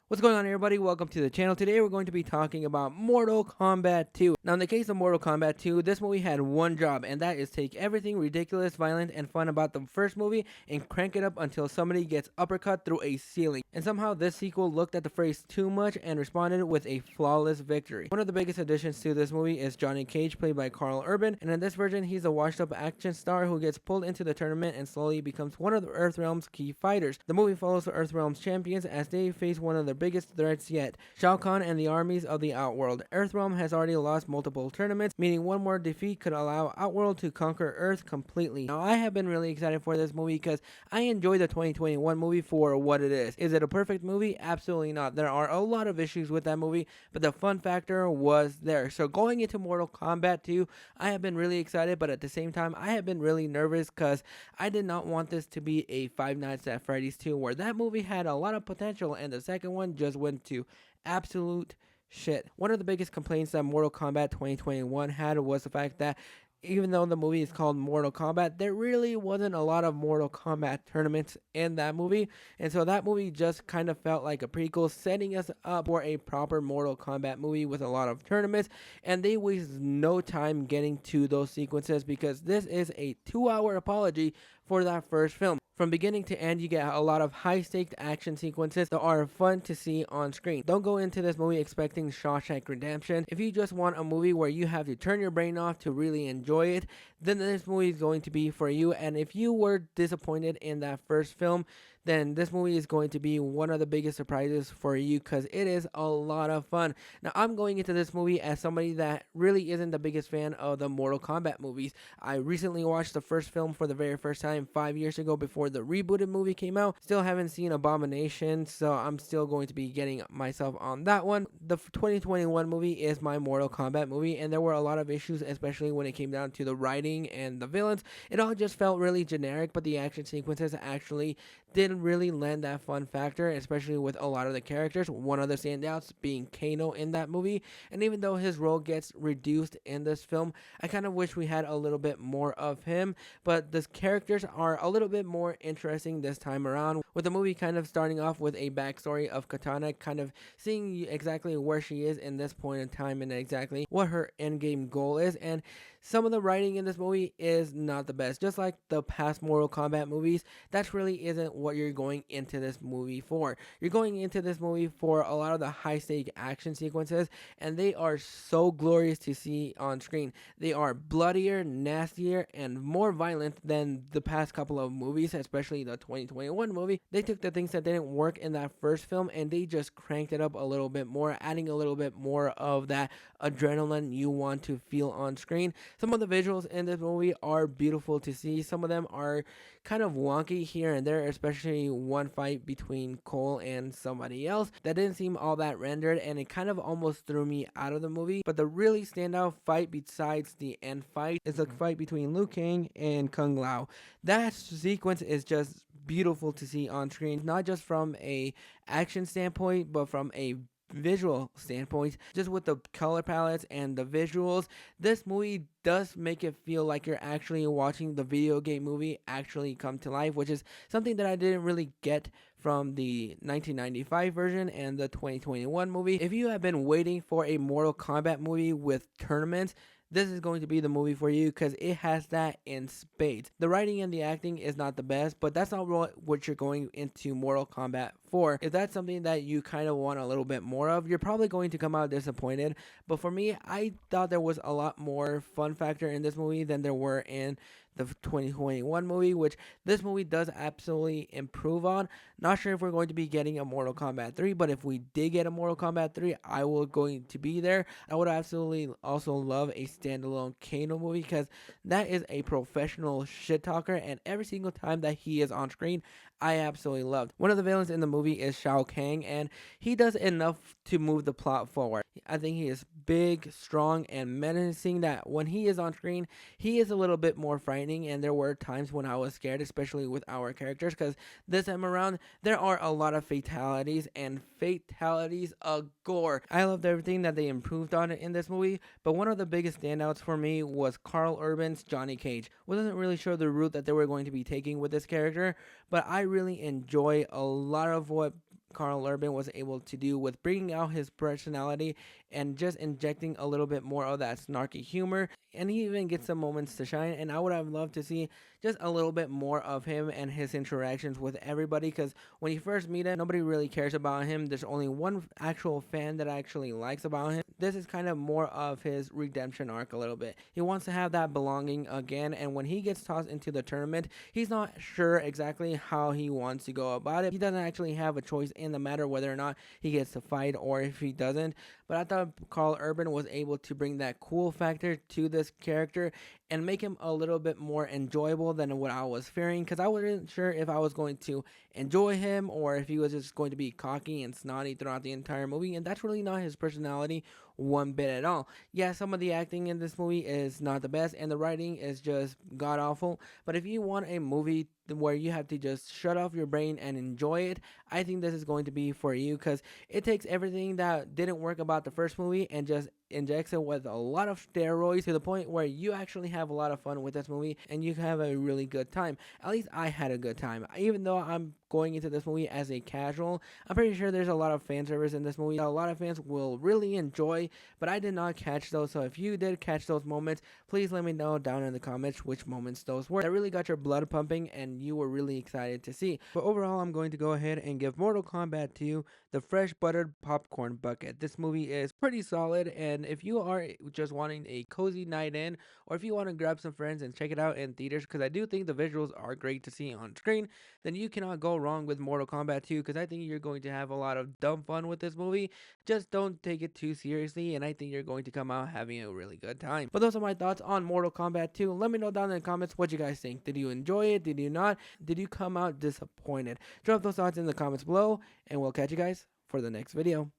What's going on, everybody? Welcome to the channel. Today we're going to be talking about Mortal Kombat 2. Now, in the case of Mortal Kombat 2, this movie had one job, and that is take everything ridiculous, violent, and fun about the first movie and crank it up until somebody gets uppercut through a ceiling. And somehow this sequel looked at the phrase too much and responded with a flawless victory. One of the biggest additions to this movie is Johnny Cage, played by Carl Urban, and in this version he's a washed up action star who gets pulled into the tournament and slowly becomes one of the Earthrealm's key fighters. The movie follows the Earthrealm's champions as they face one of their biggest threats yet, Shao Kahn and the armies of the Outworld. Earthrealm has already lost multiple tournaments, meaning one more defeat could allow Outworld to conquer Earth completely. Now, I have been really excited for this movie because I enjoy the 2021 movie for what it is. Is it a perfect movie? Absolutely not. There are a lot of issues with that movie, but the fun factor was there. So going into Mortal Kombat 2, I have been really excited, but at the same time, I have been really nervous because I did not want this to be a Five Nights at Freddy's 2, where that movie had a lot of potential and the second one just went to absolute shit. One of the biggest complaints that Mortal Kombat 2021 had was the fact that even though the movie is called Mortal Kombat, there really wasn't a lot of Mortal Kombat tournaments in that movie. And so that movie just kind of felt like a prequel, setting us up for a proper Mortal Kombat movie with a lot of tournaments. And they wasted no time getting to those sequences because this is a 2-hour apology for that first film. From beginning to end, you get a lot of high-stakes action sequences that are fun to see on screen. Don't go into this movie expecting Shawshank Redemption. If you just want a movie where you have to turn your brain off to really enjoy it, then this movie is going to be for you. And if you were disappointed in that first film, then this movie is going to be one of the biggest surprises for you because it is a lot of fun. Now, I'm going into this movie as somebody that really isn't the biggest fan of the Mortal Kombat movies. I recently watched the first film for the very first time 5 years ago before the rebooted movie came out. Still haven't seen Abomination, so I'm still going to be getting myself on that one. The 2021 movie is my Mortal Kombat movie, and there were a lot of issues, especially when it came down to the writing and the villains. It all just felt really generic, but the action sequences actually didn't really lend that fun factor, especially with a lot of the characters. One of the standouts being Kano in that movie, and even though his role gets reduced in this film, I kind of wish we had a little bit more of him, but the characters are a little bit more interesting this time around, with the movie kind of starting off with a backstory of Katana, kind of seeing exactly where she is in this point in time and exactly what her endgame goal is. And some of the writing in this movie is not the best. Just like the past Mortal Kombat movies, that really isn't what you're going into this movie for. You're going into this movie for a lot of the high-stake action sequences, and they are so glorious to see on screen. They are bloodier, nastier, and more violent than the past couple of movies, especially the 2021 movie. They took the things that didn't work in that first film and they just cranked it up a little bit more, adding a little bit more of that adrenaline you want to feel on screen. Some of the visuals in this movie are beautiful to see. Some of them are kind of wonky here and there, especially one fight between Cole and somebody else that didn't seem all that rendered, and it kind of almost threw me out of the movie. But the really standout fight besides the end fight is the fight between Liu Kang and Kung Lao. That sequence is just beautiful to see on screen, not just from a action standpoint, but from a visual standpoint. Just with the color palettes and the visuals, this movie does make it feel like you're actually watching the video game movie actually come to life, which is something that I didn't really get from the 1995 version and the 2021 movie. If you have been waiting for a Mortal Kombat movie with tournaments, this is going to be the movie for you because it has that in spades. The writing and the acting is not the best, but that's not what you're going into Mortal Kombat for. If that's something that you kind of want a little bit more of, you're probably going to come out disappointed. But for me, I thought there was a lot more fun factor in this movie than there were in the 2021 movie, which this movie does absolutely improve on. Not sure if we're going to be getting a Mortal Kombat 3, but if we did get a Mortal Kombat 3, I will going to be there. I would absolutely also love a standalone Kano movie because that is a professional shit talker, and every single time that he is on screen, I absolutely loved. One of the villains in the movie is Shao Kahn, and he does enough to move the plot forward. I think he is big, strong, and menacing that when he is on screen, he is a little bit more frightening, and there were times when I was scared, especially with our characters, because this time around, there are a lot of fatalities, and fatalities a gore. I loved everything that they improved on it in this movie, but one of the biggest standouts for me was Carl Urban's Johnny Cage. Wasn't really sure the route that they were going to be taking with this character, but I really enjoy a lot of what Carl Urban was able to do with bringing out his personality and just injecting a little bit more of that snarky humor. And he even gets some moments to shine. And I would have loved to see just a little bit more of him and his interactions with everybody, because when you first meet him, nobody really cares about him. There's only one actual fan that actually likes about him. This is kind of more of his redemption arc a little bit. He wants to have that belonging again, and when he gets tossed into the tournament, he's not sure exactly how he wants to go about it. He doesn't actually have a choice in the matter whether or not he gets to fight or if he doesn't. But I thought Carl Urban was able to bring that cool factor to this character and make him a little bit more enjoyable than what I was fearing, because I wasn't sure if I was going to enjoy him or if he was just going to be cocky and snotty throughout the entire movie, and that's really not his personality one bit at all. Yeah, some of the acting in this movie is not the best and the writing is just god awful, but if you want a movie where you have to just shut off your brain and enjoy it, I think this is going to be for you, because it takes everything that didn't work about the first movie and just injects it with a lot of steroids to the point where you actually have a lot of fun with this movie and you have a really good time. At least I had a good time. Even though I'm going into this movie as a casual, I'm pretty sure there's a lot of fan service in this movie a lot of fans will really enjoy, but I did not catch those. So if you did catch those moments, please let me know down in the comments which moments those were that really got your blood pumping and you were really excited to see. But overall, I'm going to go ahead and give Mortal Kombat 2 the fresh buttered popcorn bucket. This movie is pretty solid, and if you are just wanting a cozy night in, or if you want to grab some friends and check it out in theaters, because I do think the visuals are great to see on screen, then you cannot go wrong with Mortal Kombat 2, because I think you're going to have a lot of dumb fun with this movie. Just don't take it too seriously, and I think you're going to come out having a really good time. But those are my thoughts on Mortal Kombat 2. Let me know down in the comments what you guys think. Did you enjoy it? Did you not? Did you come out disappointed? Drop those thoughts in the comments below, and we'll catch you guys for the next video.